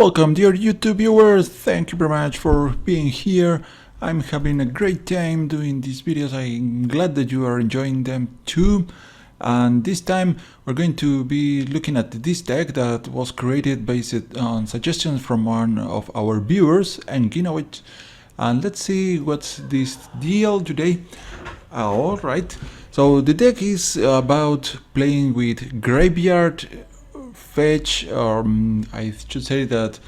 Welcome, dear YouTube viewers. Thank you very much for being here. I'm having a great time doing these videos. I'm glad that you are enjoying them too. And this time we're going to be looking at this deck that was created based on suggestions from one of our viewers, enginowich. And let's see what's this deal today. Alright, so the deck is about playing with graveyard fetch, or I should say that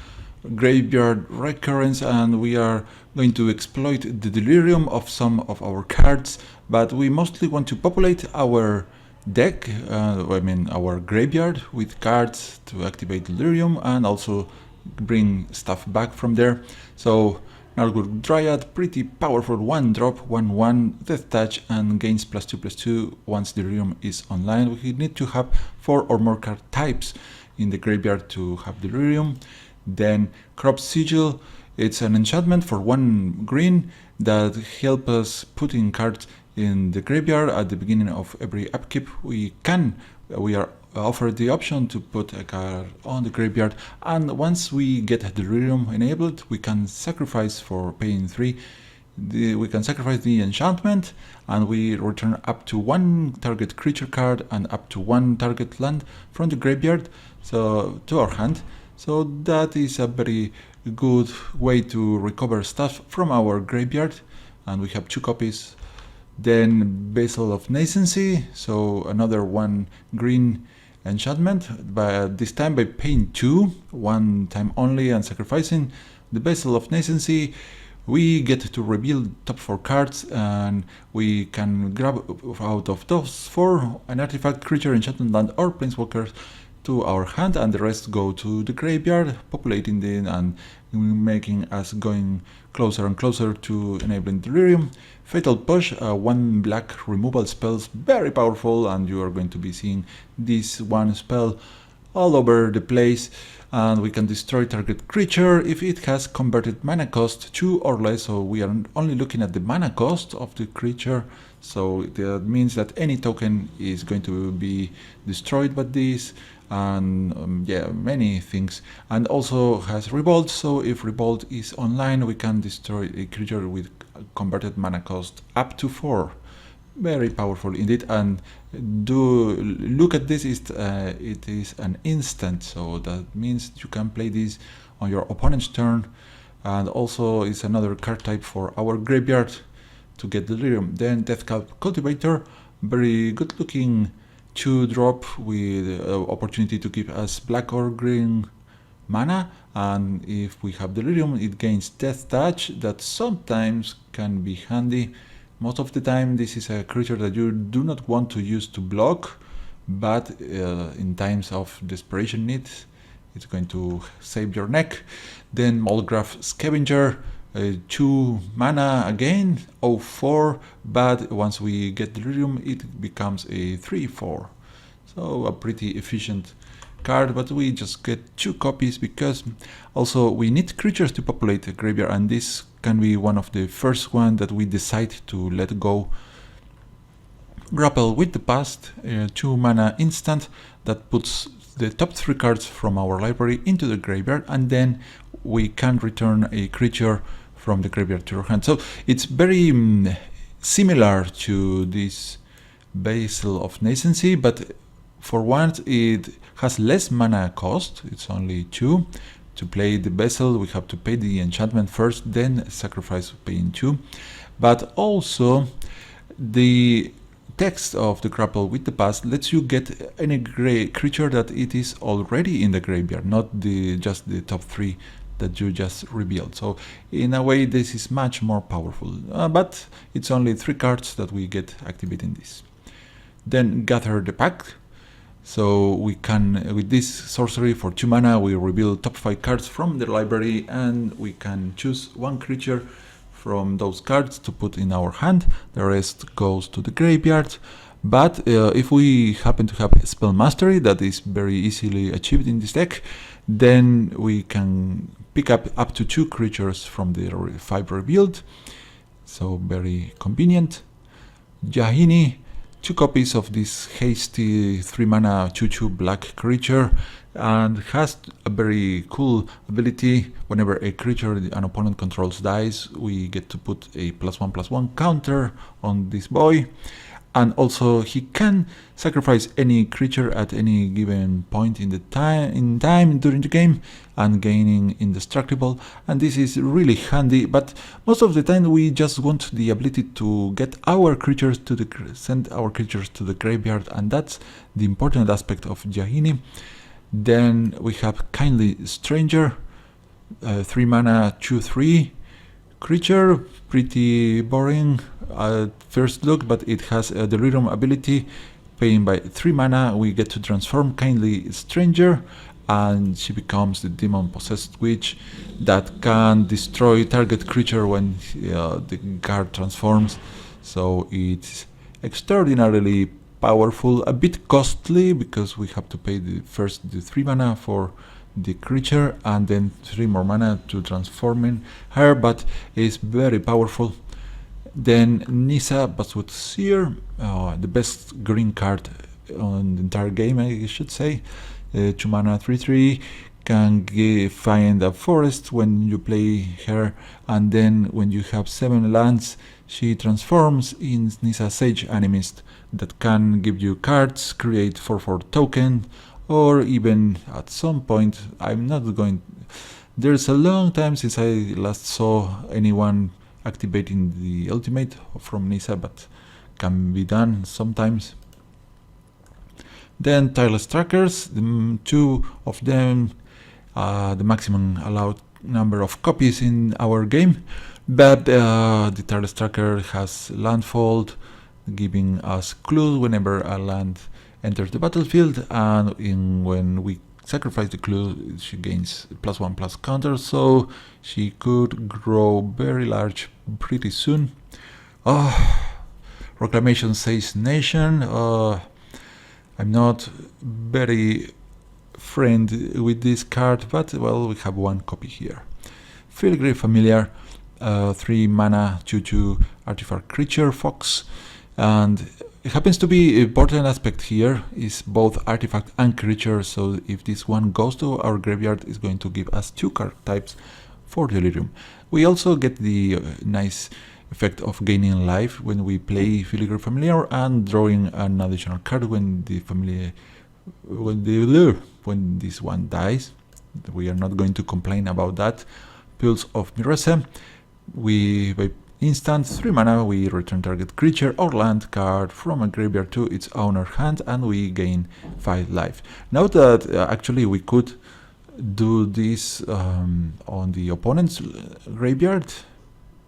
graveyard recurrence, and we are going to exploit the delirium of some of our cards, but we mostly want to populate our deck, our graveyard, with cards to activate delirium and also bring stuff back from there. So Nargur Dryad, pretty powerful 1-drop, 1/1, Death Touch, and gains +2/+2 once delirium is online. We need to have 4 or more card types in the graveyard to have delirium. Then Crop Sigil, it's an enchantment for 1 green that helps us put in cards in the graveyard at the beginning of every upkeep. We are offered the option to put a card on the graveyard, and once we get delirium enabled, we can sacrifice for paying 3. We can sacrifice the enchantment, and we return up to 1 target creature card and up to 1 target land from the graveyard to our hand. So that is a very good way to recover stuff from our graveyard, and we have 2 copies. Then Basil of Nascency, so another 1 green enchantment, but this time by paying 2, 1 time only, and sacrificing the Basil of Nascency, we get to reveal top 4 cards, and we can grab out of those 4 an artifact, creature, enchantment, land, or planeswalker to our hand, and the rest go to the graveyard, populating it and making us going closer and closer to enabling delirium. Fatal Push, 1 black removal spells, very powerful, and you are going to be seeing this 1 spell all over the place. And we can destroy target creature if it has converted mana cost 2 or less, so we are only looking at the mana cost of the creature, so that means that any token is going to be destroyed by this, and many things. And also has Revolt, so if Revolt is online, we can destroy a creature with converted mana cost up to 4. Very powerful indeed, and do look at this, it is an instant, so that means you can play this on your opponent's turn, and also it's another card type for our graveyard to get delirium. Then Deathcalp Cultivator, very good looking 2-drop with opportunity to give us black or green mana, and if we have delirium, it gains Death Touch, that sometimes can be handy. Most of the time this is a creature that you do not want to use to block, but in times of desperation needs, it's going to save your neck. Then Molgraf Scavenger, 2 mana again, 0/4, but once we get delirium it becomes a 3/4. So a pretty efficient card, but we just get 2 copies because also we need creatures to populate the graveyard, and this can be one of the first one that we decide to let go. Grapple with the Past, 2 mana instant that puts the top 3 cards from our library into the graveyard, and then we can return a creature from the graveyard to our hand. So it's very similar to this Basil of Nascency, but for once it has less mana cost, it's only 2. To play the Basil, we have to pay the enchantment first, then sacrifice paying 2. But also, the text of the Grapple with the Past lets you get any creature that it is already in the graveyard, not just the top 3 that you just revealed. So in a way, this is much more powerful, but it's only 3 cards that we get activating this. Then Gather the Pack. So we can, with this sorcery for 2 mana, we reveal top 5 cards from the library, and we can choose 1 creature from those cards to put in our hand. The rest goes to the graveyard. But if we happen to have Spell Mastery, that is very easily achieved in this deck, then we can pick up to 2 creatures from the 5 revealed. So very convenient. Yahini, 2 copies of this hasty 3 mana 2/2 black creature, and has a very cool ability. Whenever a creature an opponent controls dies, we get to put a +1/+1 counter on this boy. And also he can sacrifice any creature at any given point in time during the game and gaining indestructible, and this is really handy. But most of the time we just want the ability to get our creatures to send our creatures to the graveyard, and that's the important aspect of Jahini. Then we have Kindly Stranger, 3 mana 2/3 creature, pretty boring at first look, but it has a delirium ability. Paying by 3 mana, we get to transform Kindly Stranger, and she becomes the demon possessed witch that can destroy target creature when the card transforms. So it's extraordinarily powerful, a bit costly because we have to pay the 3 mana for the creature and then 3 more mana to transforming her, but it's very powerful. Then Nissa Basswood Seer, the best green card on the entire game, I should say. 2 mana 3/3, can find a forest when you play her, and then when you have 7 lands, she transforms in Nissa Sage Animist that can give you cards, create 4/4 token, or even at some point, there's a long time since I last saw anyone activating the ultimate from Nissa, but can be done sometimes. Then Tireless Trackers, 2 of them, the maximum allowed number of copies in our game, but the Tireless Tracker has landfall, giving us clues whenever a land enters the battlefield, and when we sacrifice the clue, she gains +1/+ counter, so she could grow very large pretty soon. Reclamation Says Nation. I'm not very friend with this card, but well, we have 1 copy here. Filigree Familiar, 3 mana 2/2 artifact creature fox, and it happens to be an important aspect here is both artifact and creature, so if this one goes to our graveyard, it's going to give us 2 card types for Delirium. We also get the nice effect of gaining life when we play Filigree Familiar and drawing an additional card when this one dies. We are not going to complain about that. Pulse of Mirese, by instant 3 mana we return target creature or land card from a graveyard to its owner hand, and we gain 5 life. Note that actually we could do this on the opponent's graveyard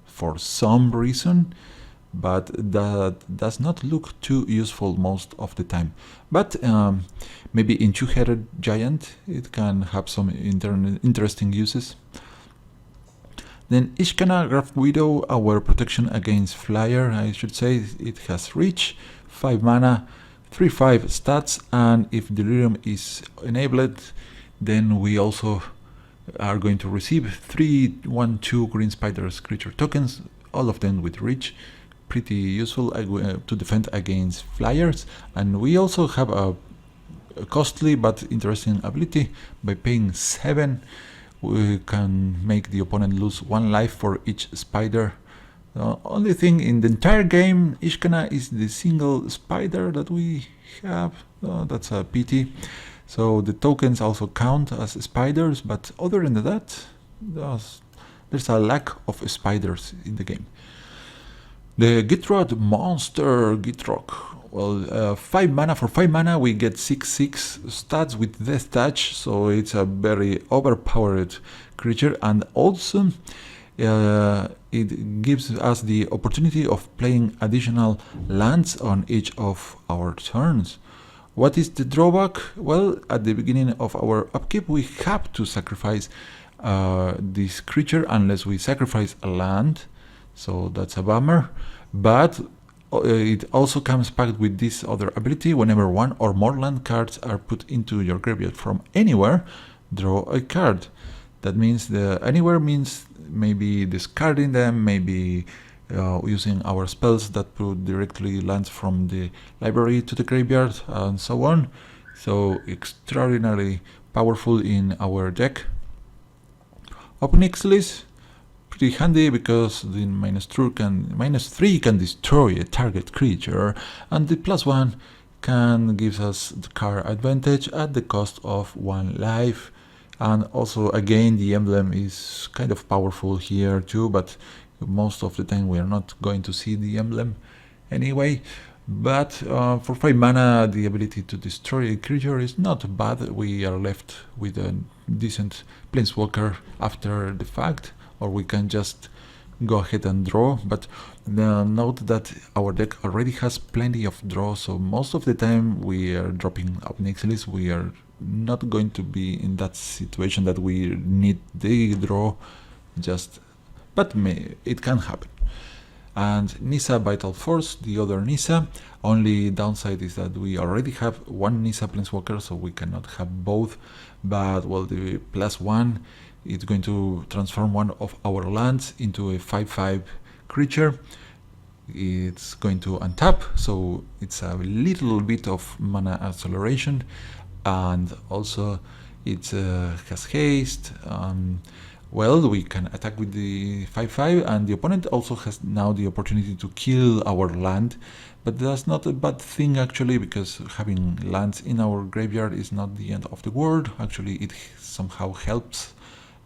for some reason, but that does not look too useful most of the time. But maybe in Two-Headed Giant it can have some interesting uses. Then Ishkana Graf Widow, our protection against flyer, I should say. It has reach, 5 mana, 3/5 stats, and if Delirium is enabled, then we also are going to receive 3/1/2 Green Spiders creature tokens, all of them with reach. Pretty useful to defend against flyers. And we also have a costly but interesting ability. By paying 7, we can make the opponent lose 1 life for each spider. The only thing in the entire game, Ishkana is the single spider that we have. That's a pity. So the tokens also count as spiders, but other than that, there's a lack of spiders in the game. The Gitrod monster, Gitrog. Well, 5 mana. For 5 mana we get 6/6 stats with Death Touch, so it's a very overpowered creature, and also it gives us the opportunity of playing additional lands on each of our turns. What is the drawback? Well, at the beginning of our upkeep we have to sacrifice this creature unless we sacrifice a land, so that's a bummer. But it also comes packed with this other ability. Whenever 1 or more land cards are put into your graveyard from anywhere, draw a card. That means anywhere means maybe discarding them, maybe using our spells that would directly land from the library to the graveyard and so on. So extraordinarily powerful in our deck. Obnixilis, pretty handy because the -3 can destroy a target creature, and the +1 can give us the card advantage at the cost of 1 life. And also again the emblem is kind of powerful here too, but most of the time we are not going to see the emblem anyway. But for 5 mana the ability to destroy a creature is not bad. We are left with a decent planeswalker after the fact, or we can just go ahead and draw. But note that our deck already has plenty of draw, so most of the time we are dropping Obnixilis. We are not going to be in that situation that we need the draw, but it can happen. And Nissa Vital Force, the other Nissa. Only downside is that we already have one Nissa Planeswalker, so we cannot have both. But well, the +1 is going to transform one of our lands into a 5/5 creature. It's going to untap, so it's a little bit of mana acceleration, and also it has haste. Well, we can attack with the 5/5, and the opponent also has now the opportunity to kill our land, but that's not a bad thing actually, because having lands in our graveyard is not the end of the world. Actually, it somehow helps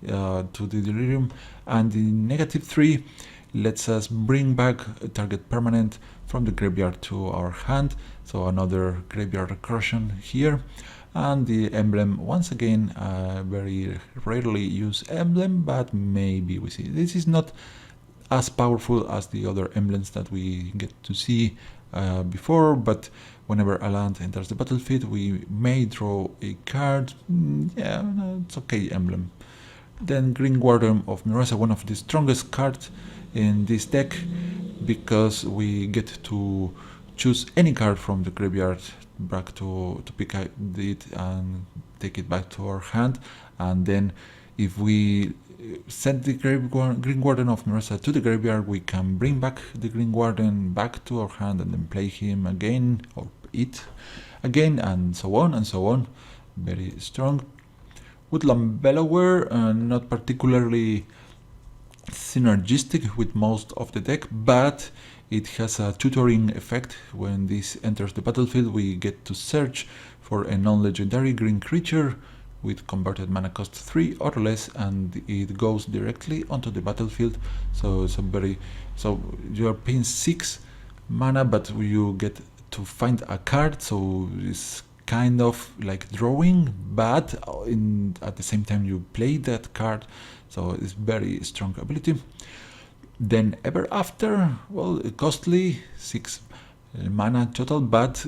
to the delirium. And the -3 lets us bring back a target permanent from the graveyard to our hand, so another graveyard recursion here. And the emblem, once again, very rarely used emblem, but maybe we see. This is not as powerful as the other emblems that we get to see before, but whenever a land enters the battlefield, we may draw a card. Yeah, it's okay emblem. Then Green Guardian of Mirasa, one of the strongest cards in this deck, because we get to choose any card from the graveyard back to pick it and take it back to our hand. And then if we send the Green Guardian of Mirasa to the graveyard, we can bring back the Green Guardian back to our hand and then play him again, or it again, and so on and so on. Very strong. Woodland Bellower, not particularly synergistic with most of the deck, but it has a tutoring effect. When this enters the battlefield, we get to search for a non-legendary green creature with converted mana cost 3 or less, and it goes directly onto the battlefield. So you are paying 6 mana, but you get to find a card, so it's kind of like drawing, but at the same time you play that card, so it's very strong ability. Then Ever After, well, costly, 6 mana total, but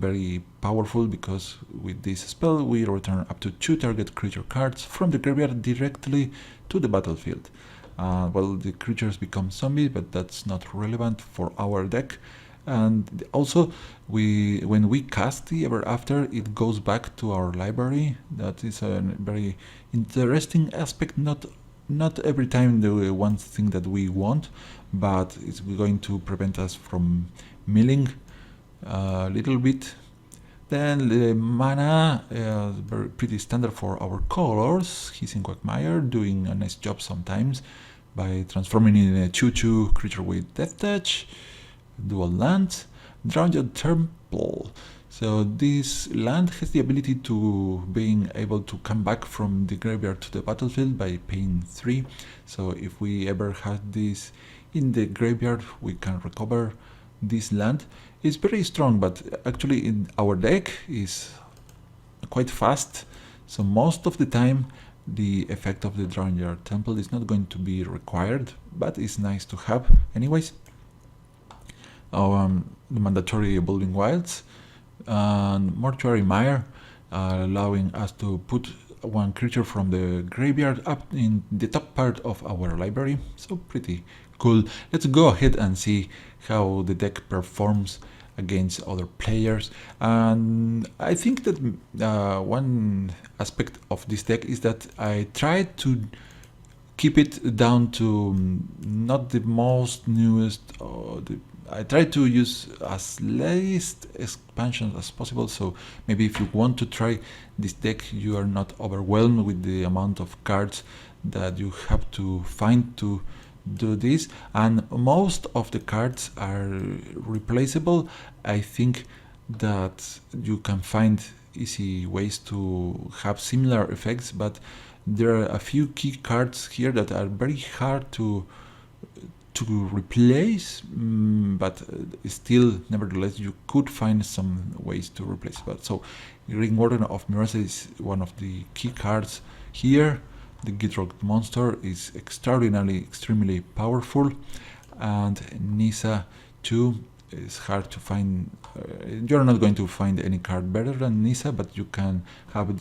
very powerful, because with this spell we return up to 2 target creature cards from the graveyard directly to the battlefield. Well, the creatures become zombies, but that's not relevant for our deck. And also, when we cast the Ever After, it goes back to our library. That is a very interesting aspect. Not every time the one thing that we want, but it's going to prevent us from milling a little bit. Then the mana, pretty standard for our colors. Hissing Quagmire doing a nice job sometimes by transforming in a 2/2 creature with Death Touch. Dual land, Drowned Temple. So this land has the ability to being able to come back from the graveyard to the battlefield by paying 3. So if we ever had this in the graveyard, we can recover this land. It's very strong, but actually in our deck is quite fast. So most of the time the effect of the Drowned Temple is not going to be required, but it's nice to have anyways. The mandatory Evolving Wilds and Mortuary Mire, allowing us to put one creature from the graveyard up in the top part of our library. So pretty cool. Let's go ahead and see how the deck performs against other players. And I think that one aspect of this deck is that I tried to keep it down to not the most newest. I try to use as least expansions as possible, so maybe if you want to try this deck, you are not overwhelmed with the amount of cards that you have to find to do this. And most of the cards are replaceable. I think that you can find easy ways to have similar effects, but there are a few key cards here that are very hard to replace, but still, nevertheless, you could find some ways to replace it. So, Green Warden of Mirasa is one of the key cards here. The Gitrog monster is extremely powerful, and Nissa too is hard to find. You're not going to find any card better than Nissa, but you can have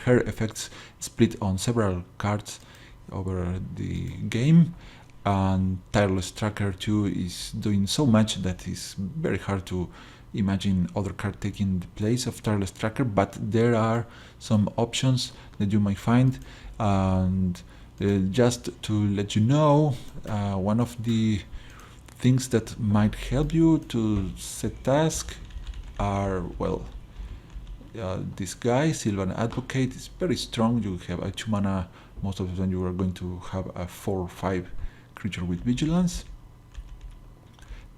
her effects split on several cards over the game. And Tireless Tracker 2 is doing so much that it's very hard to imagine other card taking the place of Tireless Tracker, but there are some options that you might find. And just to let you know, one of the things that might help you to set tasks are, well, this guy, Sylvan Advocate, is very strong. You have a 2 mana, most of the time you are going to have a 4/5 creature with vigilance.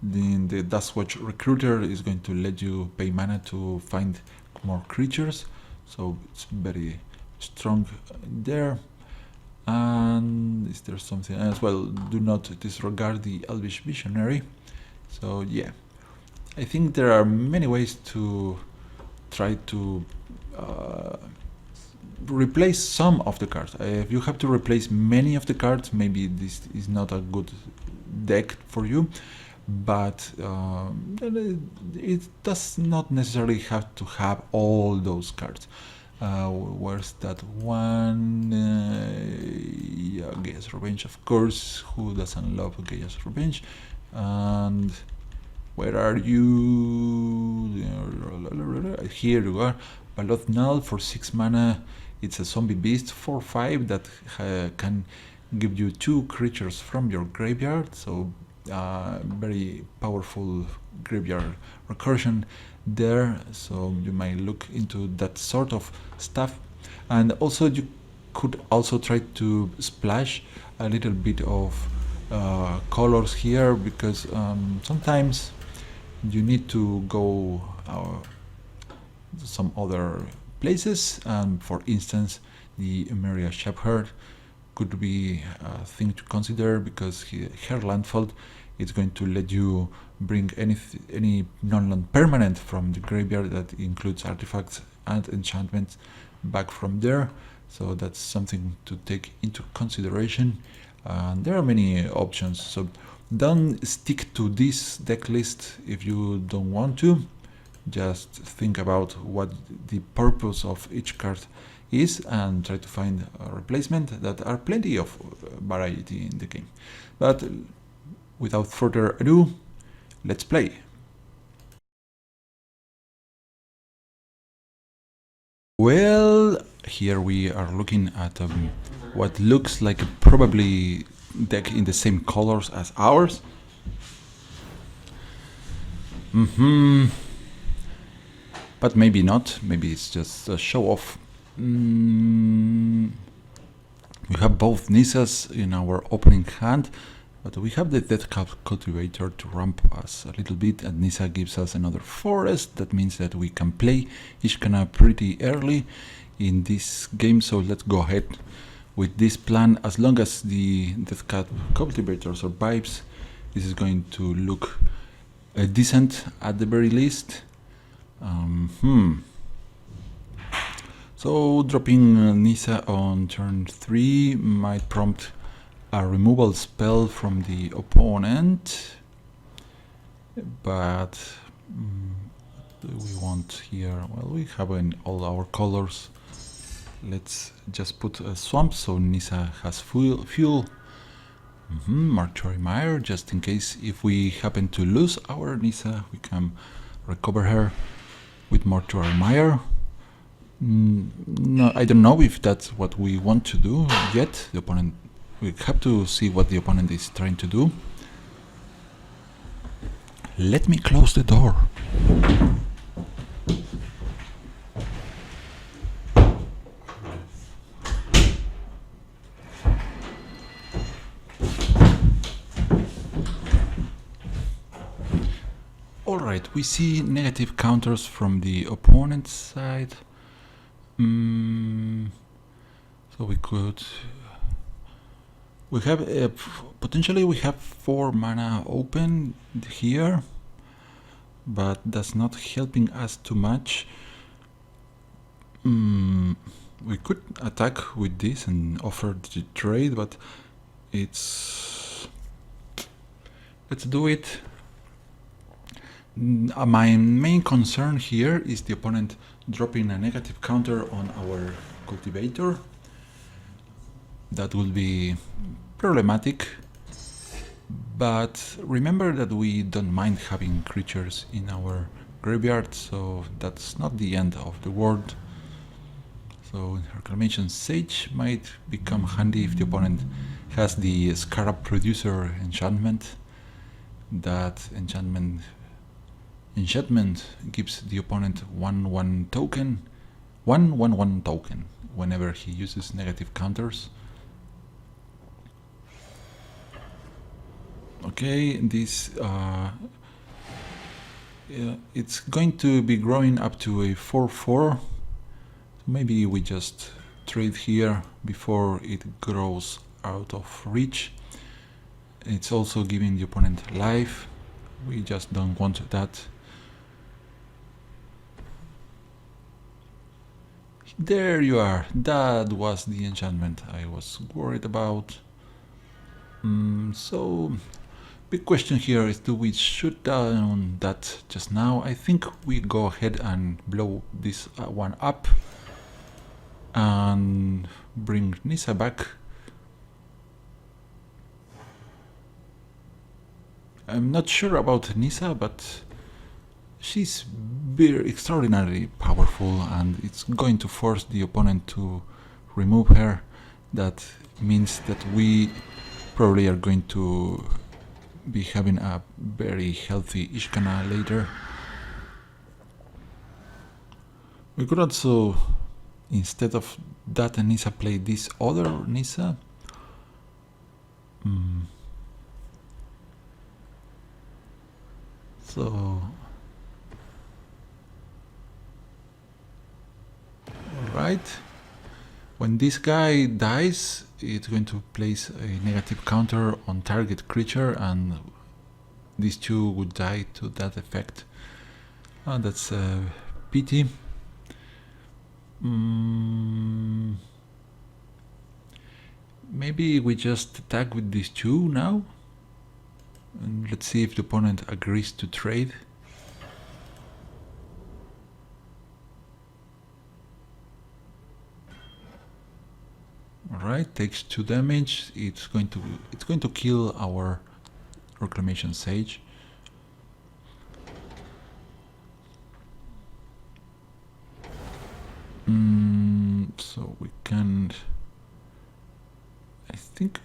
Then the Dustwatch Recruiter is going to let you pay mana to find more creatures, so it's very strong there. And is there something else? Well, do not disregard the Elvish Visionary. So yeah, I think there are many ways to try to replace some of the cards. If you have to replace many of the cards, maybe this is not a good deck for you, but it does not necessarily have to have all those cards. Where's that one? Yeah, Gaia's Revenge, of course. Who doesn't love Gaia's Revenge? And where are you? Here you are. Baloth Null for 6 mana. It's a zombie beast 4/5 that can give you 2 creatures from your graveyard. So very powerful graveyard recursion there. So you might look into that sort of stuff. And also you could also try to splash a little bit of colors here, because sometimes you need to go some other places. For instance, the Emeria Shepherd could be a thing to consider, because her landfall is going to let you bring any non-land permanent from the graveyard that includes artifacts and enchantments back from there. So that's something to take into consideration. There are many options, so don't stick to this deck list if you don't want to. Just think about what the purpose of each card is and try to find a replacement. That are plenty of variety in the game. But without further ado, let's play. Well, here we are looking at what looks like a probably deck in the same colors as ours. But maybe not. Maybe it's just a show off. We have both Nissas in our opening hand, but we have the Death Cultivator to ramp us a little bit, and Nissa gives us another forest. That means that we can play Ishkana pretty early in this game, so let's go ahead with this plan. As long as the Death Cultivator survives, this is going to look decent at the very least. So dropping Nissa on turn 3 might prompt a removal spell from the opponent, but what do we want here? Well, we have in all our colors. Let's just put a swamp so Nissa has fuel. Mortuary Mire, just in case if we happen to lose our Nissa, we can recover her with Mortuary Mire. No, I don't know if that's what we want to do yet. The opponent We have to see what the opponent is trying to do. Let me close the door. Alright, we see negative counters from the opponent's side. So we have potentially we have 4 mana open here, but that's not helping us too much. We could attack with this and offer the trade, but let's do it. My main concern here is the opponent dropping a negative counter on our cultivator. That will be problematic, but remember that we don't mind having creatures in our graveyard, so that's not the end of the world. So Reclamation Sage might become handy if the opponent has the Scarab Producer enchantment. That enchantment gives the opponent 1/1 token, 1/1 token whenever he uses negative counters. Okay, this it's going to be growing up to a 4/4. So maybe we just trade here before it grows out of reach. It's also giving the opponent life. We just don't want that. There you are. That was the enchantment I was worried about. So, big question here is, do we shoot down that just now? I think we go ahead and blow this one up and bring Nissa back. I'm not sure about Nissa, but she's very extraordinarily powerful, and it's going to force the opponent to remove her. That means that we probably are going to be having a very healthy Ishkana later. We could also, instead of that Nissa, play this other Nissa. So, alright, when this guy dies, it's going to place a negative counter on target creature, and these two would die to that effect. That's a pity. Maybe we just attack with these two now, and let's see if the opponent agrees to trade. Alright, takes 2 damage. It's going to kill our Reclamation Sage. So we can, I think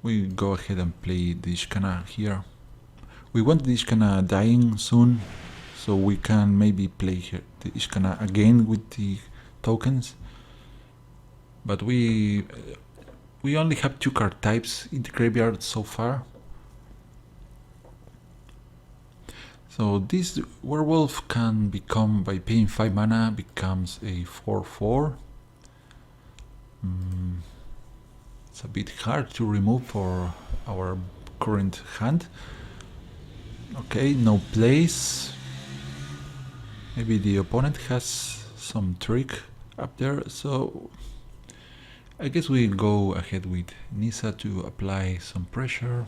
we go ahead and play the Ishkana here. We want the Ishkana dying soon, so we can maybe play here the Ishkana again with the tokens. But we only have 2 card types in the graveyard so far. So this werewolf can become, by paying 5 mana, becomes a 4/4. It's a bit hard to remove for our current hand. Okay, no place. Maybe the opponent has some trick up there, so I guess we go ahead with Nissa to apply some pressure.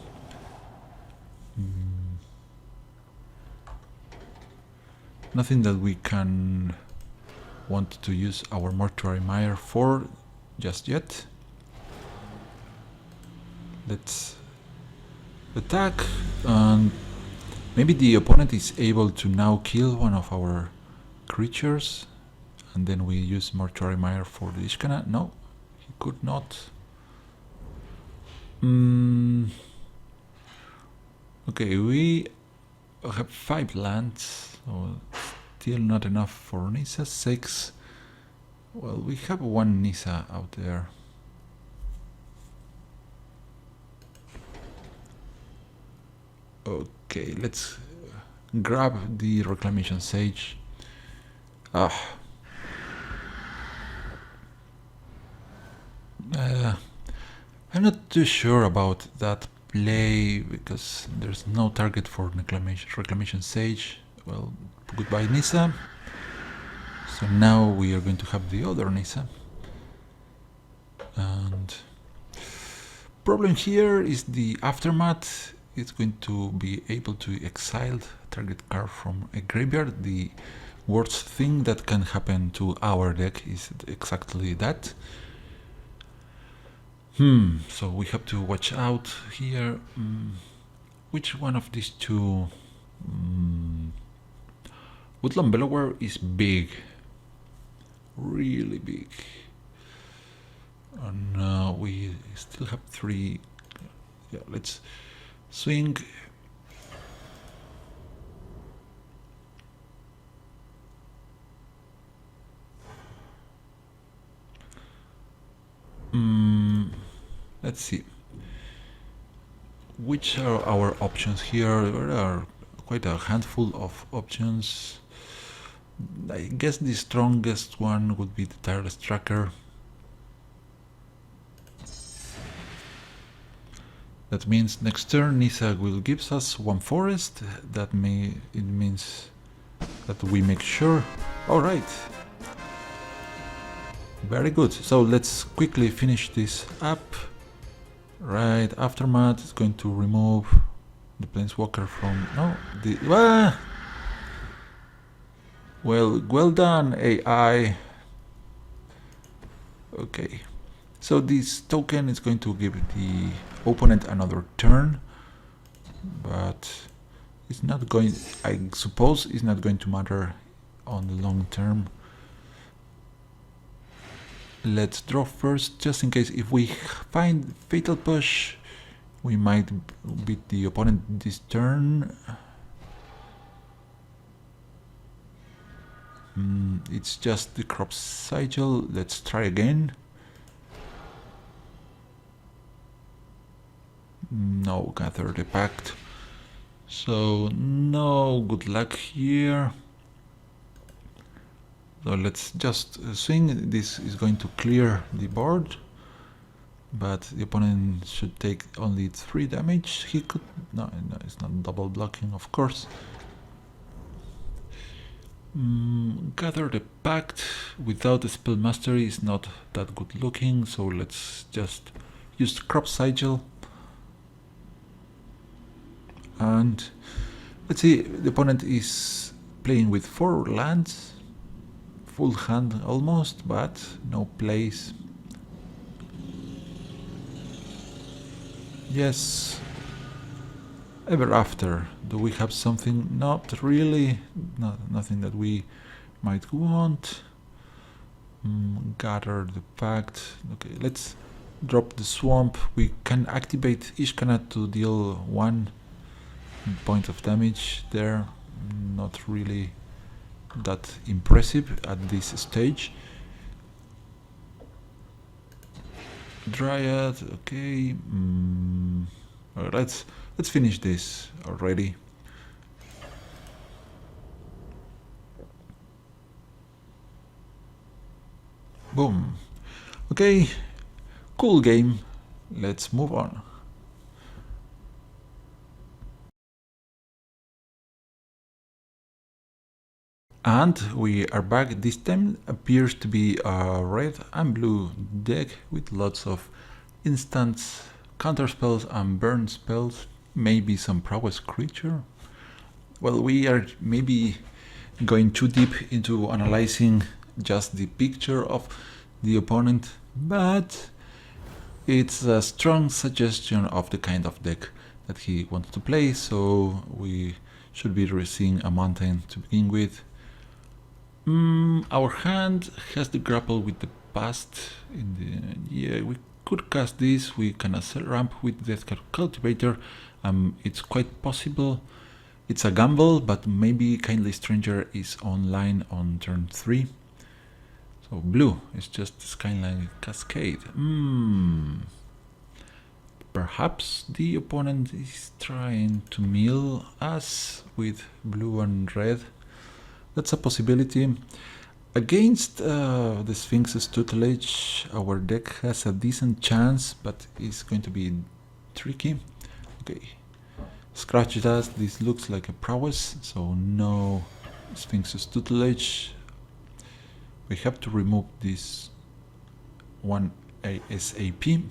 Nothing that we can want to use our Mortuary Mire for just yet. Let's attack, and maybe the opponent is able to now kill one of our creatures, and then we use Mortuary Mire for the Ishkana. No, he could not. Okay, we have 5 lands, so still not enough for Nisa. 6. Well, we have 1 Nisa out there. Okay, let's grab the Reclamation Sage. I'm not too sure about that play because there's no target for Reclamation Sage. Well, goodbye Nisa. So now we are going to have the other Nisa. And problem here is the Aftermath. It's going to be able to exile target card from a graveyard. The worst thing that can happen to our deck is exactly that. So we have to watch out here. Which one of these two? Woodland Bellower is big. Really big. And we still have 3. Yeah, let's swing. Let's see. Which are our options here? There are quite a handful of options. I guess the strongest one would be the Tireless Tracker. That means next turn Nisa will give us 1 forest. It means that we make sure. Alright. Very good. So let's quickly finish this up. Right, Aftermath is going to remove the Planeswalker from... No, the... Well done, AI. Okay. So this token is going to give the opponent another turn. But it's not going... I suppose it's not going to matter on the long term. Let's draw first, just in case if we find Fatal Push, we might beat the opponent this turn. It's just the Crop Sigil. Let's try again. No, Gather the Pact. So no good luck here. So let's just swing. This is going to clear the board, but the opponent should take only 3 damage. He could... No, it's not double blocking, of course. Gather the Pact without a Spell Mastery is not that good looking, so let's just use Crop Sigil. And let's see, the opponent is playing with 4 lands. Full hand almost, but no plays. Yes. Ever After. Do we have something? Not really. Nothing that we might want. Gather the Pact. Okay, let's drop the Swamp. We can activate Ishkanat to deal 1 point of damage there. Not really that impressive at this stage. Dryad, okay. Let's finish this already. Boom. Okay, cool game. Let's move on. And we are back. This time appears to be a red and blue deck with lots of instants, counter spells and burn spells, maybe some prowess creature. Well, we are maybe going too deep into analyzing just the picture of the opponent, but it's a strong suggestion of the kind of deck that he wants to play, so we should be seeing a mountain to begin with. Our hand has to grapple with the past. Yeah, we could cast this, we can ramp with the cultivator. It's quite possible. It's a gamble, but maybe Kindly Stranger is online on turn 3. So blue is just Skyline Cascade. Perhaps the opponent is trying to mill us with blue and red. That's a possibility. Against the Sphinx's tutelage, our deck has a decent chance, but it's going to be tricky. Okay, scratch dust. This looks like a prowess, so no Sphinx's tutelage. We have to remove this one ASAP,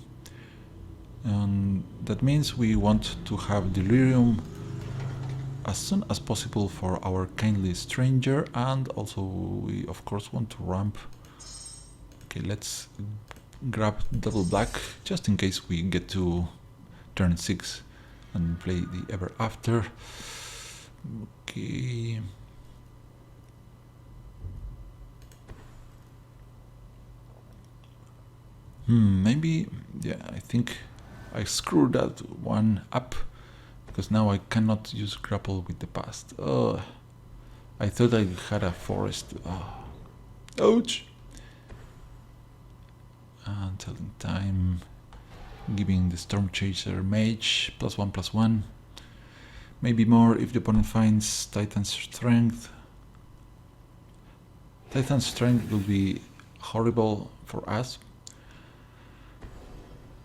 and that means we want to have delirium as soon as possible for our Kindly Stranger, and also we of course want to ramp. Okay, let's grab double black just in case we get to turn 6 and play the Ever After. Okay. Maybe, yeah, I think I screwed that one up, because now I cannot use grapple with the past. I thought I had a forest. Ouch! And telling time, giving the Storm Chaser Mage +1/+1. Maybe more if the opponent finds Titan's Strength. Titan's Strength will be horrible for us.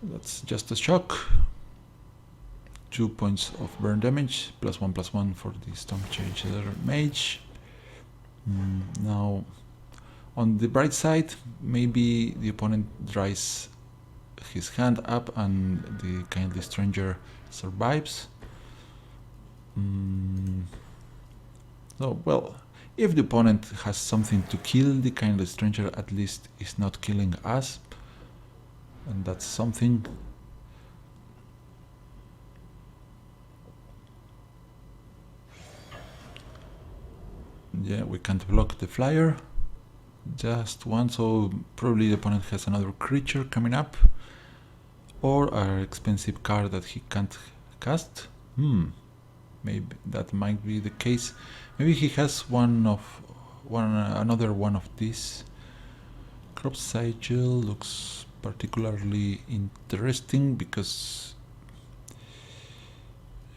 That's just a shock. 2 points of burn damage, +1/+1 for the Storm Chaser Mage. Now, on the bright side, maybe the opponent dries his hand up and the Kindly Stranger survives. So, well, if the opponent has something to kill, the Kindly Stranger at least is not killing us, and that's something. Yeah, we can't block the flyer, just one, so probably the opponent has another creature coming up, or an expensive card that he can't cast. Maybe that might be the case. Maybe he has another one of these. Crop Sigil looks particularly interesting because,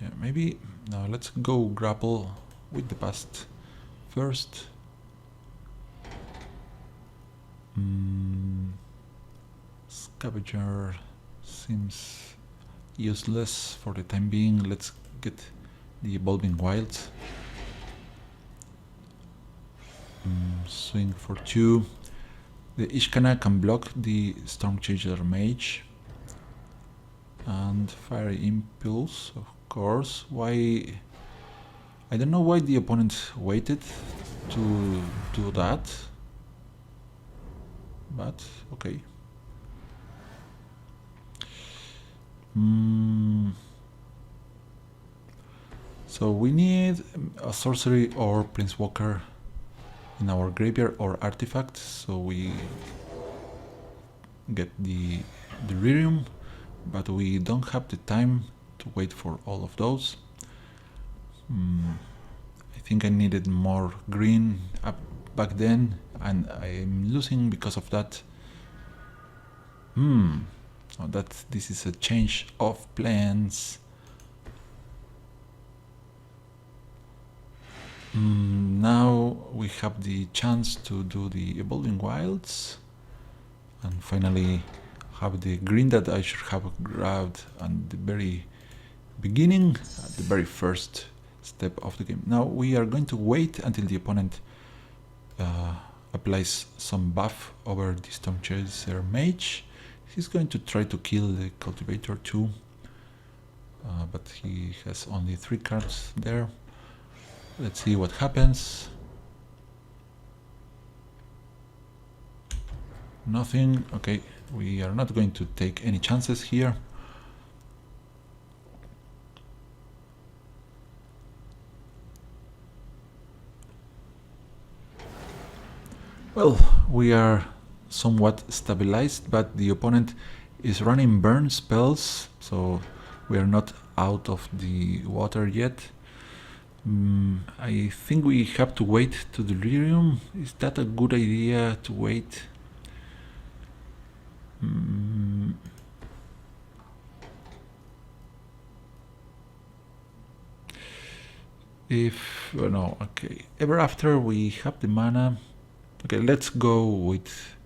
yeah, maybe now let's go grapple with the past first. Scavenger seems useless for the time being. Let's get the Evolving Wilds. Swing for 2. The Ishkana can block the Storm Chaser Mage. And Fiery Impulse, of course. Why? I don't know why the opponent waited to do that. But, okay. So we need a sorcery or Planeswalker in our graveyard or artifact, so we get the delirium, but we don't have the time to wait for all of those. I think I needed more green up back then, and I'm losing because of that. This is a change of plans. Now we have the chance to do the Evolving Wilds and finally have the green that I should have grabbed at the very beginning, at the very first step of the game. Now we are going to wait until the opponent applies some buff over the Storm Chaser Mage. He's going to try to kill the Cultivator too, but he has only 3 cards there. Let's see what happens. Nothing. Okay, we are not going to take any chances here. Well, we are somewhat stabilized, but the opponent is running burn spells, so we are not out of the water yet. I think we have to wait to delirium. Is that a good idea to wait? If no, okay. Ever after we have the mana. Okay, let's go with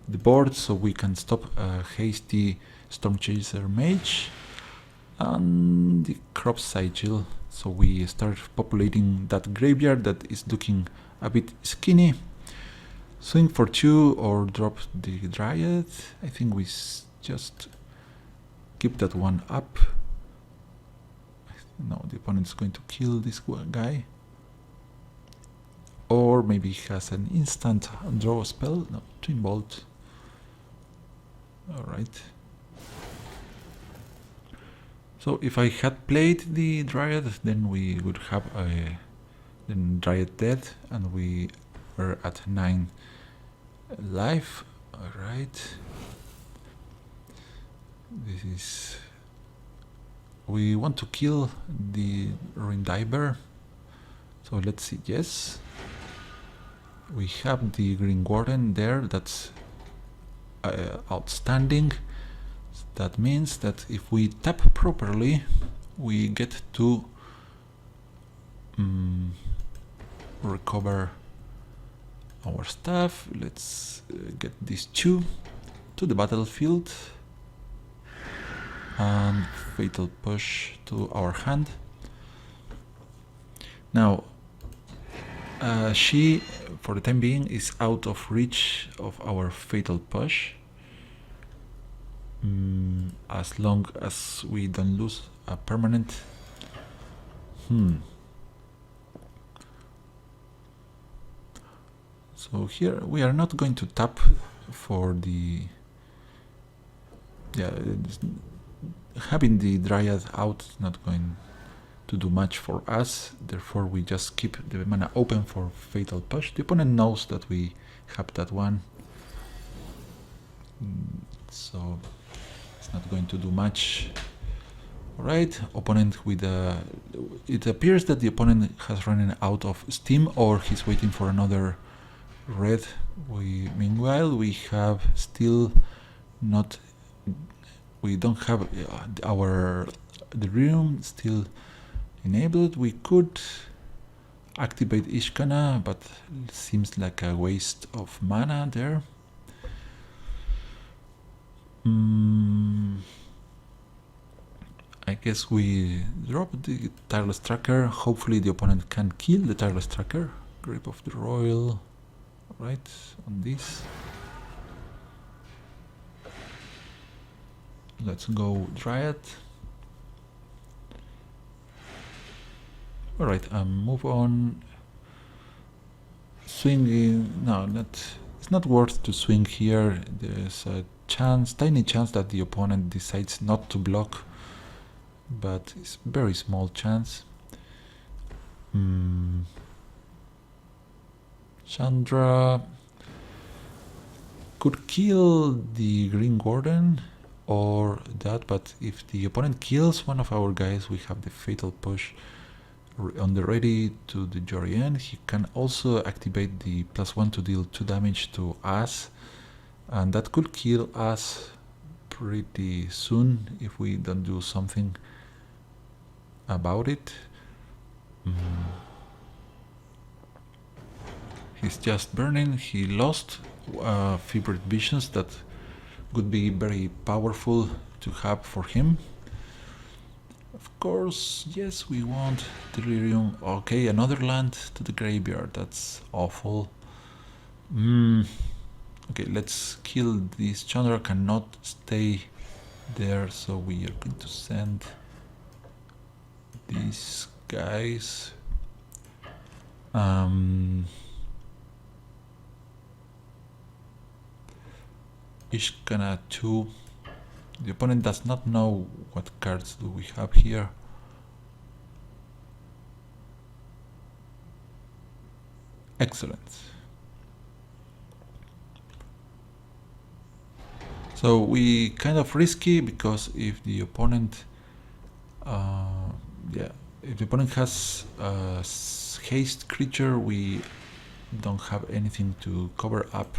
the board so we can stop a hasty Stormchaser Mage and the Crop Sigil. So we start populating that graveyard that is looking a bit skinny. Swing for 2 or drop the Dryad. I think we just keep that one up. No, the opponent's going to kill this guy. Or maybe he has an instant draw spell. No, Twin Bolt. Alright. So if I had played the Dryad, then we would have a Dryad dead, and we were at 9 life. Alright. This is... We want to kill the Rindiver. So let's see, yes. We have the Green Warden there, that's outstanding. That means that if we tap properly, we get to recover our stuff. Let's get these 2 to the battlefield and Fatal Push to our hand. Now she, for the time being, is out of reach of our Fatal Push. As long as we don't lose a permanent. So here we are not going to tap for the... Yeah, having the Dryad out is not going to do much for us, therefore we just keep the mana open for Fatal Push. The opponent knows that we have that one, so it's not going to do much. Alright, opponent with a... It appears that the opponent has run out of steam, or he's waiting for another red. Meanwhile, we have still not... We don't have our delirium still enabled. We could activate Ishkana, but it seems like a waste of mana there. I guess we drop the Tireless Tracker. Hopefully the opponent can kill the Tireless Tracker. Grip of the Royal. Right, on this. Let's go Dryad. Alright, move on. Swinging. No, it's not worth to swing here. There's a tiny chance that the opponent decides not to block, but it's very small chance. Chandra could kill the Green Warden or that, but if the opponent kills one of our guys, we have the Fatal Push on the ready to the Jorian. He can also activate the +1 to deal 2 damage to us, and that could kill us pretty soon if we don't do something about it. He's just burning. He lost Fevered Visions that would be very powerful to have for him. Of course, yes, we want Delirium. Okay, another land to the graveyard. That's awful. Okay, let's kill this. Chandra cannot stay there, so we are going to send these guys. Ishkana 2. The opponent does not know what cards do we have here. Excellent. So we kind of risky, because if the opponent if the opponent has a haste creature, we don't have anything to cover up.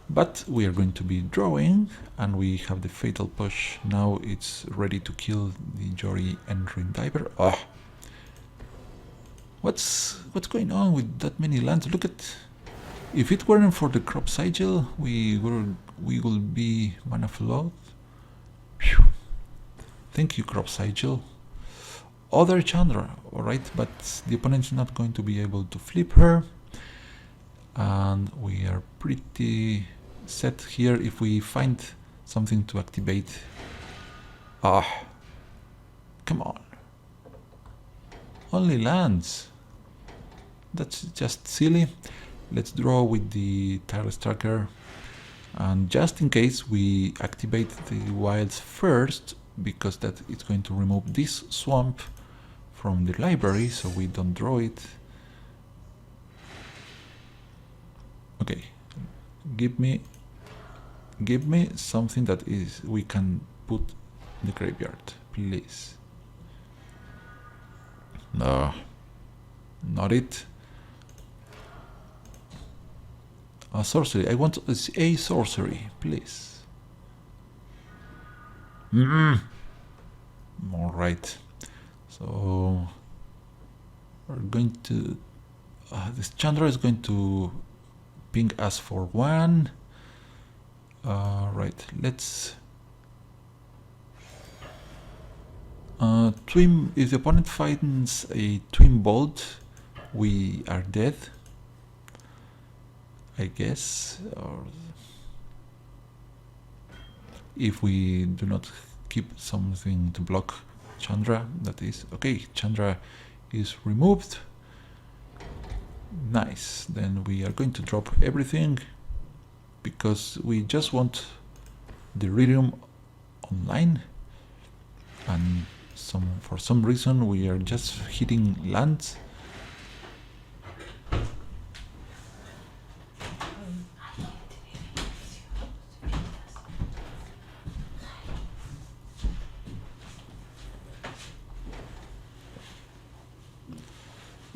But we are going to be drawing, and we have the fatal push. Now it's ready to kill the Jory Entering Diver. Oh. What's going on with that many lands? Look at, if it weren't for the Crop Sigil, we will be mana float. Phew. Thank you, Crop Sigil. Other Chandra, alright, but the opponent's not going to be able to flip her. And we are pretty set here if we find something to activate. Ah, come on. Only lands. That's just silly. Let's draw with the Tireless Tracker. And just in case, we activate the wilds first, because that is going to remove this swamp from the library, so we don't draw it. Okay, give me something that is we can put in the graveyard, please. No, not it. A sorcery. I want a sorcery, please. All right. So we're going to. This Chandra is going to ping us for 1. Right. Let's. Twin. If the opponent finds a Twin Bolt, we are dead, I guess. Or if we do not keep something to block Chandra, that is okay. Chandra is removed. Nice. Then we are going to drop everything, because we just want delirium online, and for some reason we are just hitting lands.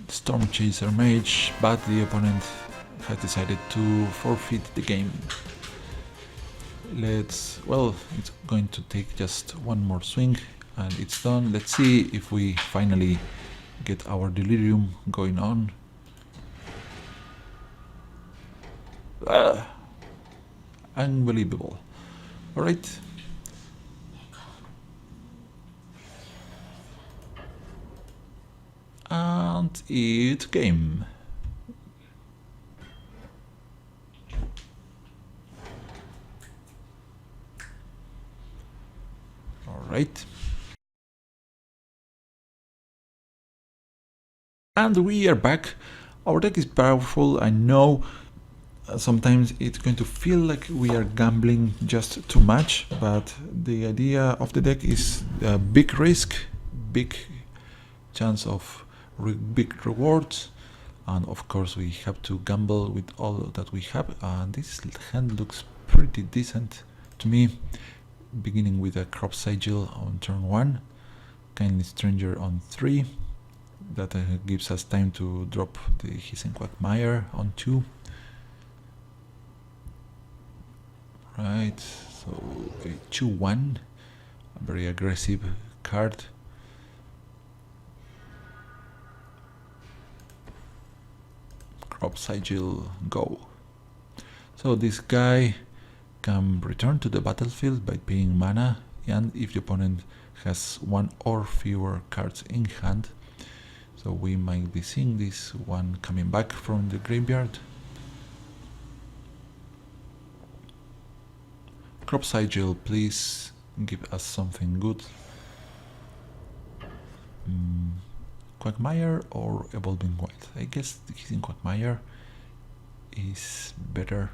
Storm Chaser Mage, but the opponent has decided to forfeit the game. Well, it's going to take just one more swing and it's done. Let's see if we finally get our delirium going on. Unbelievable. Alright. And it's game. Alright. And we are back. Our deck is powerful, I know. Sometimes it's going to feel like we are gambling just too much, but the idea of the deck is a big risk, big chance of big rewards, and of course we have to gamble with all that we have, and this hand looks pretty decent to me, beginning with a Crop Sigil on turn 1, Kindly Stranger on 3, that gives us time to drop the Hissing Quagmire on 2. Right, so a 2-1, a very aggressive card. Crop Sigil, go. So this guy can return to the battlefield by paying mana, and if the opponent has 1 or fewer cards in hand. So we might be seeing this one coming back from the graveyard. Crop Sigil, please give us something good. Quagmire or Evolving Wild? I guess the Hissing Quagmire is better.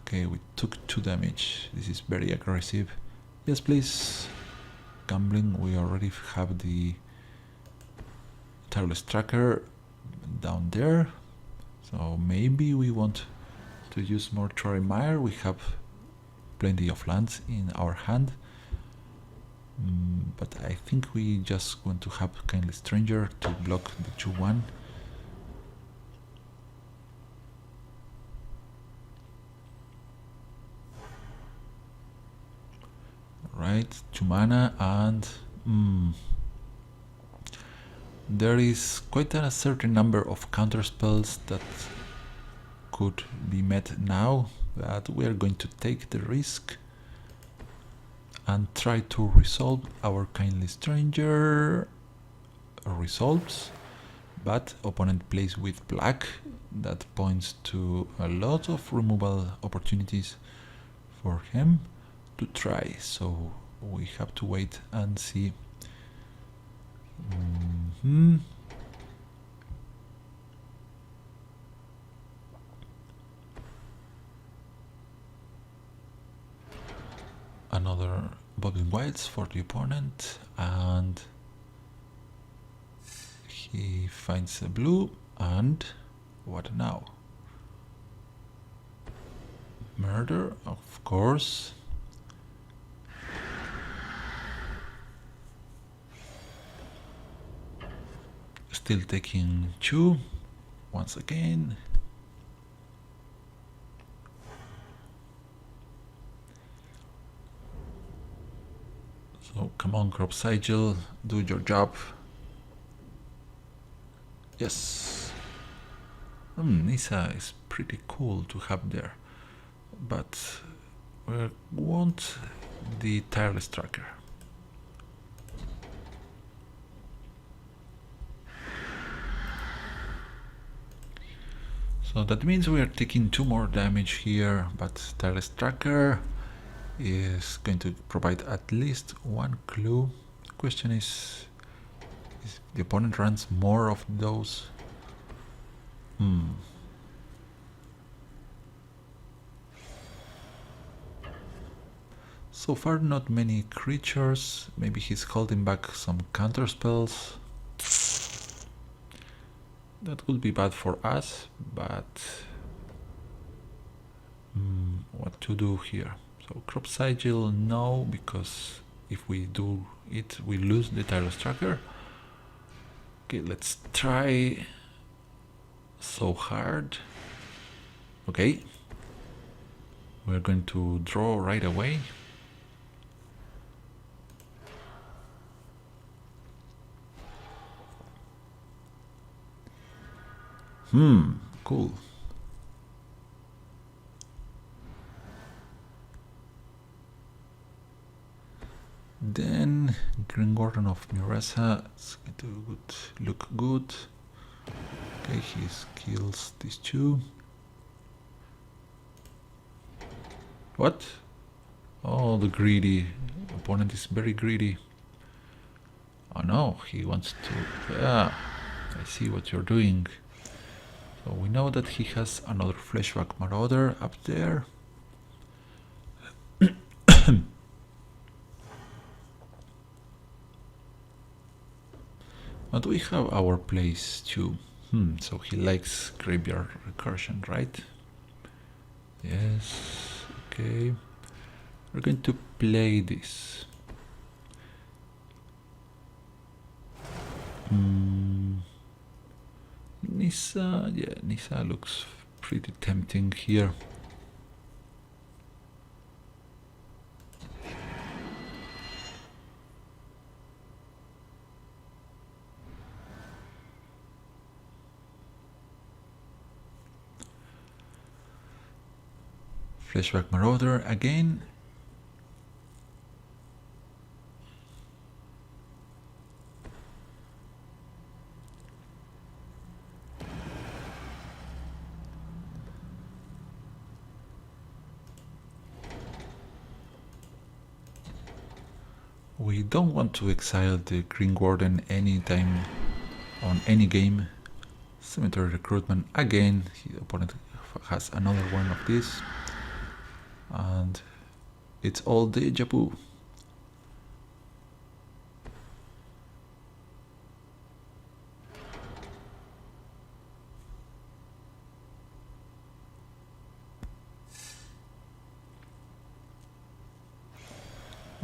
Okay, we took 2 damage. This is very aggressive. Yes, please. Gambling. We already have the Tireless Tracker. down there. So maybe we want to use more Mire. We have plenty of lands in our hand. But I think we just want to have Kindly Stranger to block the 2-1. Right, 2 mana, and there is quite a certain number of counter spells that could be met now, but we are going to take the risk and try to resolve our Kindly Stranger resolves, but opponent plays with black. That points to a lot of removal opportunities for him to try, so we have to wait and see. Another Bobbing Wilds for the opponent, and he finds a blue, and what now? Murder, of course. Still taking 2 once again. So come on, Crop Sigil, do your job. Yes. Nissa is pretty cool to have there, but we want the Tireless Tracker. So that means we are taking 2 more damage here, but Tireless Tracker is going to provide at least 1 clue. The question is the opponent runs more of those? So far not many creatures, maybe he's holding back some counter spells. That would be bad for us, but what to do here? So Crop Sigil, no, because if we do it, we lose the Tireless Tracker. Okay, let's try So Hard. Okay, we're going to draw right away. Cool. Then Green Gordon of Mirasa, it's going to look good. Okay, he kills these 2. What? Oh, the greedy opponent is very greedy. Oh no, he wants to... Yeah, I see what you're doing. So we know that he has another Fleshback Marauder up there. But we have our plays too. So he likes Graveyard Recursion, right? Yes, okay. We're going to play this. Nissa, yeah, Nissa looks pretty tempting here. Fleshback Marauder again. We don't want to exile the Green Warden anytime on any game. Cemetery Recruitment again. The opponent has another one of these. And it's all deja vu.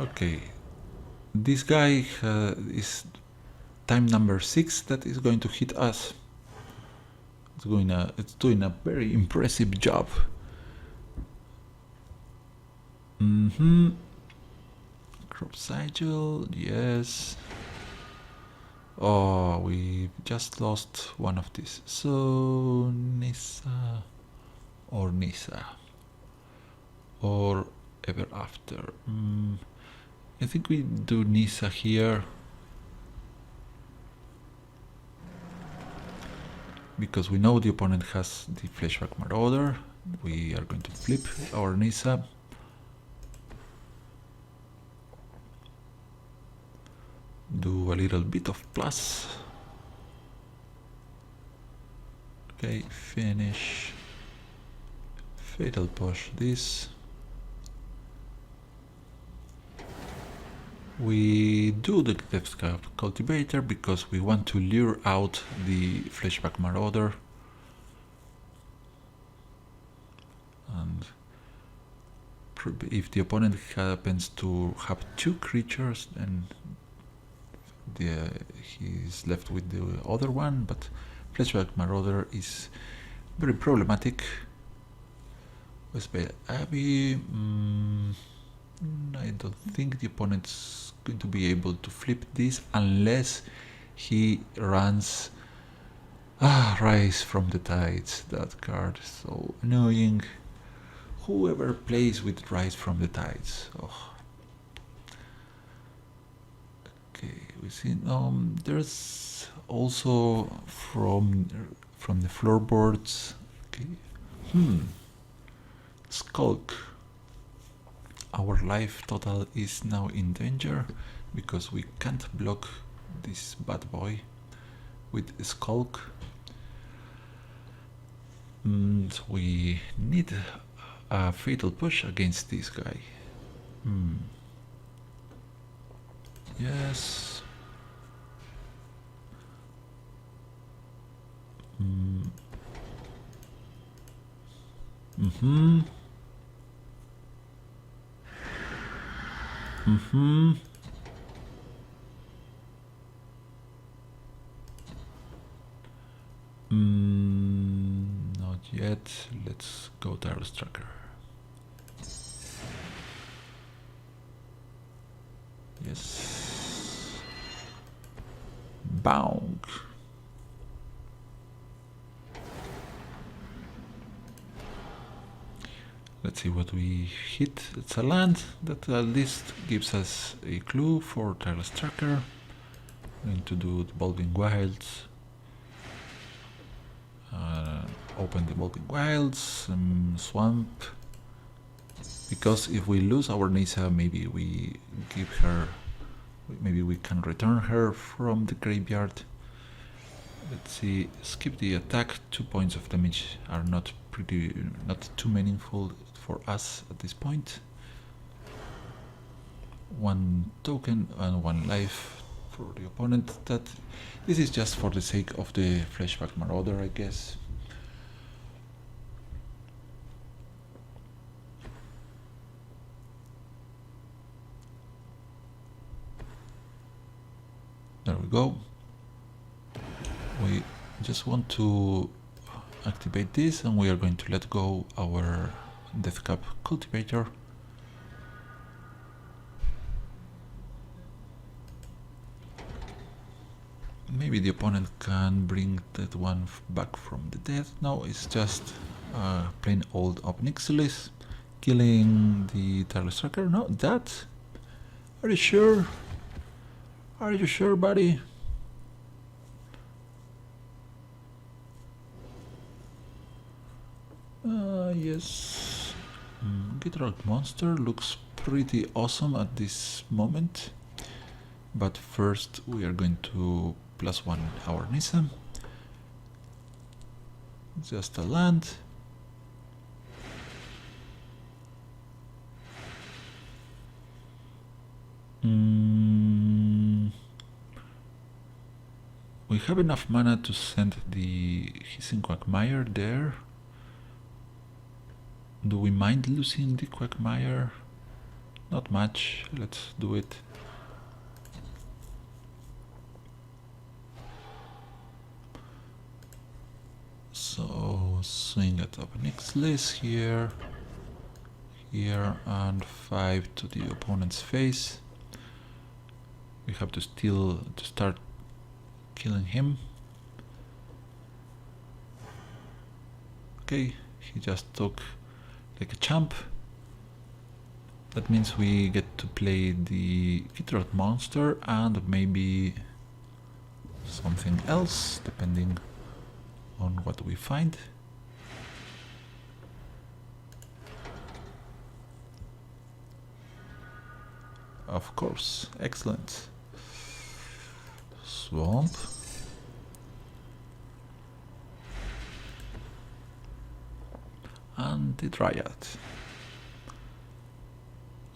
Okay, this guy is time number 6 that is going to hit us. It's doing a very impressive job. Crop sigil, yes. Oh, we just lost one of these. So Nisa or Nisa or ever after. I think we do Nisa here because we know the opponent has the Fleshback Marauder. We are going to flip our Nisa. Do a little bit of plus. Okay, finish. Fatal push this. We do the Depth Cultivator because we want to lure out the Fleshback Marauder. And if the opponent happens to have 2 creatures, then he's left with the other one, but Fleshback Marauder is very problematic. Westbay Abbey, I don't think the opponent's going to be able to flip this unless he runs Rise from the Tides. That card is so annoying. Whoever plays with Rise from the Tides. Oh. Okay, we see. There's also from the floorboards. Okay. Skulk. Our life total is now in danger because we can't block this bad boy with Skulk. So we need a fatal push against this guy. Yes. Not yet. Let's go Tireless Tracker. Yes. Bonk. Let's see what we hit. It's a land that at least gives us a clue for Tireless Tracker. I'm going to do the Bulbing Wilds. Open the Bulbing Wilds, Swamp. Because if we lose our Nisa, maybe we give her. Maybe we can return her from the graveyard. Let's see. Skip the attack. 2 points of damage are not too meaningful for us at this point. 1 token and 1 life for the opponent. This is just for the sake of the Fleshback Marauder, I guess. There we go. We just want to activate this and we are going to let go our Deathcap Cultivator. Maybe the opponent can bring that one back from the dead. No, it's just plain old Obnixilis killing the Tireless Tracker. No, that? Are you sure? Are you sure, buddy? Yes. Gitrock Monster looks pretty awesome at this moment. But first we are going to +1 our Nisa. Just a land. We have enough mana to send the Hissing Quagmire there. Do we mind losing the Quagmire? not much. Let's do it. So swing at opponent's list here, here, and 5 to the opponent's face. We have to start killing him. Okay, he just took like a champ. That means we get to play the Kitrot monster and maybe something else, depending on what we find. Of course, excellent. Swamp. And the Dryad.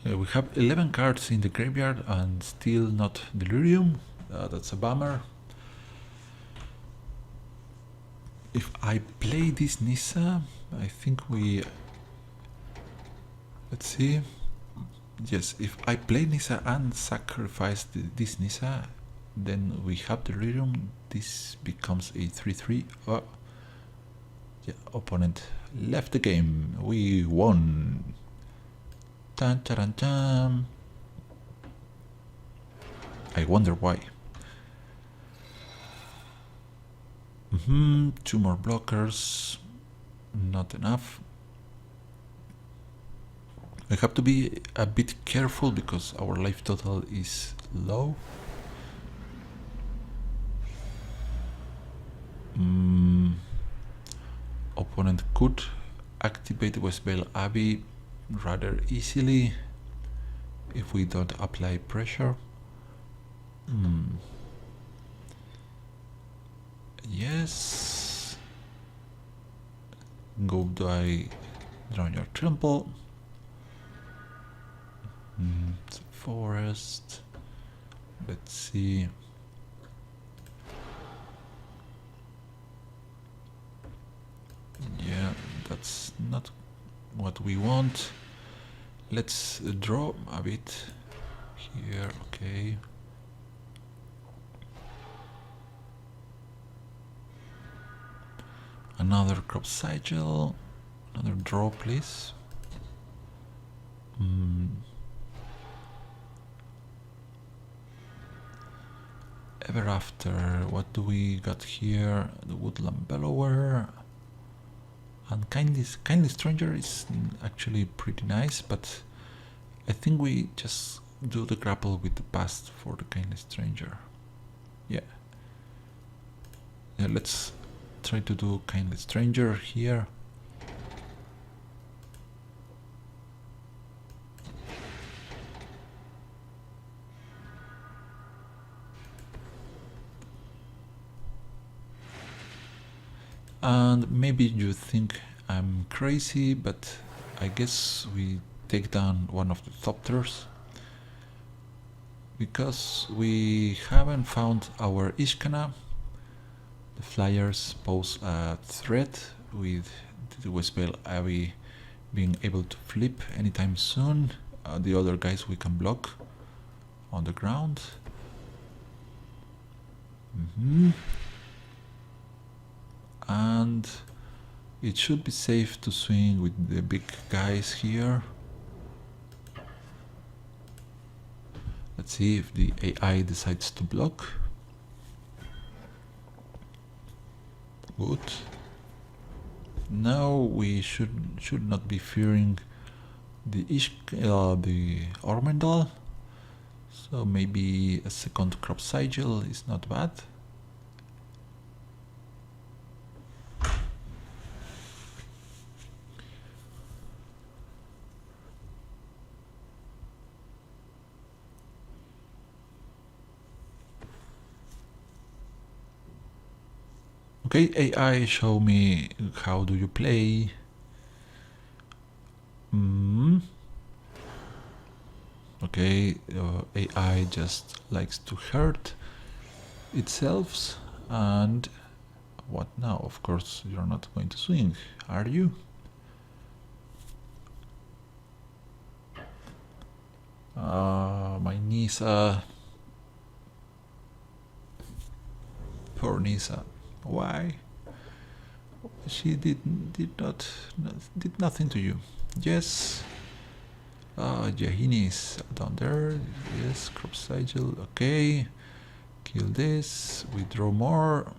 We have 11 cards in the graveyard and still not delirium. That's a bummer. If I play this Nissa, I think we... Let's see. Yes, if I play Nissa and sacrifice this Nissa, then we have delirium. This becomes a 3-3. Oh. Yeah, opponent left the game. We won. Dun, dun, dun, dun. I wonder why. Two more blockers. Not enough. I have to be a bit careful because our life total is low. Opponent could activate Westbale Abbey rather easily if we don't apply pressure. Yes. Go die, draw your trample. Forest. Let's see. Yeah, that's not what we want. Let's draw a bit here. Okay. Another crop sigil. Another draw, please. Ever After, what do we got here? The Woodland Bellower. And Kindly Stranger is actually pretty nice, but I think we just do the grapple with the past for the Kindly Stranger. Yeah. Yeah, let's try to do Kindly Stranger here. And maybe you think I'm crazy, but I guess we take down one of the Thopters because we haven't found our Ishkana. The Flyers pose a threat with the Westbale Abbey being able to flip anytime soon. The other guys we can block on the ground. And it should be safe to swing with the big guys here. Let's see if the AI decides to block. Good. Now we should not be fearing the Ormendal. So maybe a second crop sigil is not bad. Okay, AI, show me how do you play. Okay, AI just likes to hurt itself. And what now? Of course, you're not going to swing, are you? My Nisa. Poor Nisa. Why? She did nothing to you. Yes. Jahini is down there. Yes, crop sigil. Okay. Kill this. We draw more.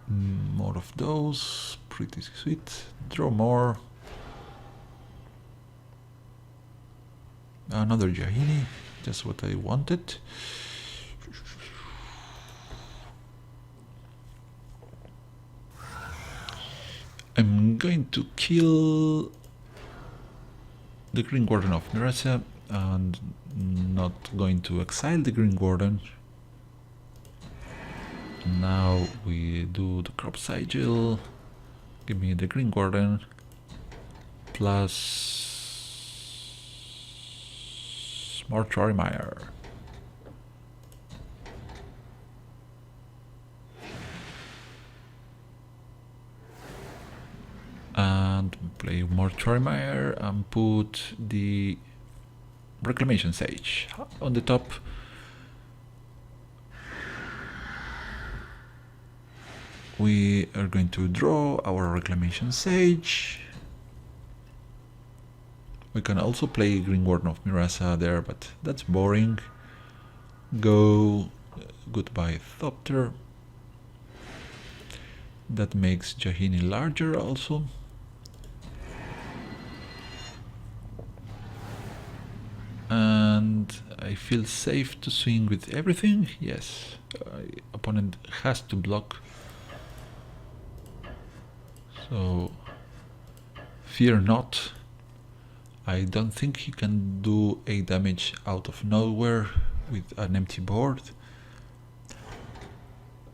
More of those. Pretty sweet. Draw more. Another Jahini. Just what I wanted. I'm going to kill the Green Warden of Mirasa and not going to exile the Green Warden. Now we do the crop sigil. Give me the Green Warden plus Mortuary Mire. And play Mortuary Mire and put the Reclamation Sage on the top. We are going to draw our Reclamation Sage. We can also play Green Warden of Mirasa there, but that's boring. Go goodbye Thopter. That makes Jahini larger also. And I feel safe to swing with everything. Yes, opponent has to block. So fear not. I don't think he can do 8 damage out of nowhere with an empty board.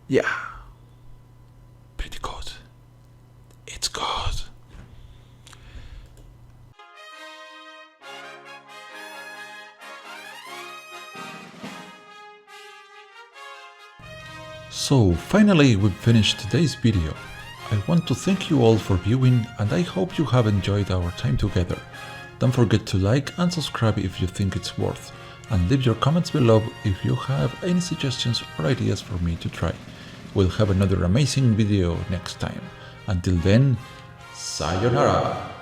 Yeah, pretty good. It's good. So finally we've finished today's video. I want to thank you all for viewing and I hope you have enjoyed our time together. Don't forget to like and subscribe if you think it's worth, and leave your comments below if you have any suggestions or ideas for me to try. We'll have another amazing video next time. Until then, sayonara!